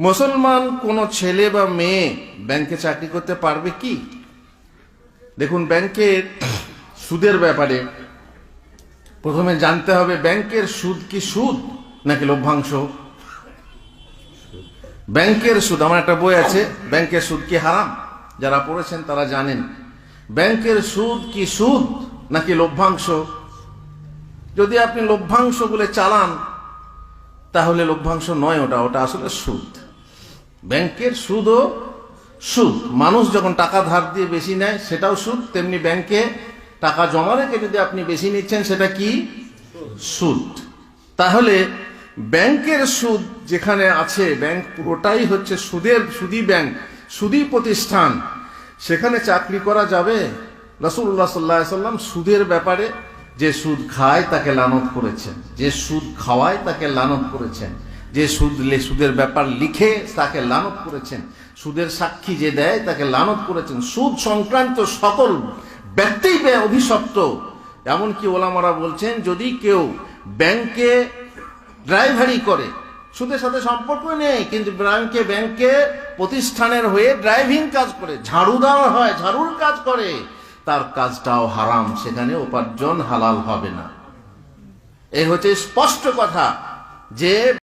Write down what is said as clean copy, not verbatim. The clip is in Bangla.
মুসলমান কোন ছেলে বা মেয়ে ব্যাংকে চাকরি করতে পারবে কি? দেখুন, ব্যাংকের সুদের ব্যাপারে প্রথমে জানতে হবে ব্যাংকের সুদ কি সুদ নাকি লভ্যাংশ। ব্যাংকের সুদ, আমার একটা বই আছে ব্যাংকের সুদ কি হারাম, যারা পড়েছেন তারা জানেন। ব্যাংকের সুদ কি সুদ নাকি লভ্যাংশ? যদি আপনি লভ্যাংশ বলে চালান তাহলে লভ্যাংশ নয়, ওটা আসলে সুদ। ব্যাংকের সুদও সুদ। মানুষ যখন টাকা ধার দিয়ে বেশি নেয় সেটাও সুদ, তেমনি ব্যাংকে টাকা জমা রেখে যদি আপনি বেশি নিচ্ছেন সেটা কি সুদ। তাহলে ব্যাংকের সুদ যেখানে আছে, ব্যাংক পুরোটাই হচ্ছে সুদী ব্যাংক, সুদী প্রতিষ্ঠান, সেখানে চাকরি করা যাবে? রাসূলুল্লাহ সাল্লাল্লাহু আলাইহি ওয়াসাল্লাম সুদের ব্যাপারে, যে সুদ খায় তাকে লানত করেছেন, যে সুদ খাওয়ায় তাকে লানত করেছেন, যে সুদের ব্যাপার লিখে তাকে লানত করেছেন, সুদের সাক্ষী যে দেয় তাকে লানত করেছেন। সুদ সংক্রান্ত সকল ব্যক্তি অভিশপ্ত। এমনকি ওলামারা বলছেন যদি কেউ ব্যাংকে ড্রাইভারি করে, সুদের সাথে সম্পর্ক নেই, কিন্তু ব্যাংকে প্রতিষ্ঠানের হয়ে ড্রাইভিং কাজ করে, ঝাড়ু দেওয়া হয়, ঝাড়ুর কাজ করে, তার কাজটাও হারাম, সেখানে উপার্জন হালাল হবে না। এই হচ্ছে স্পষ্ট কথা যে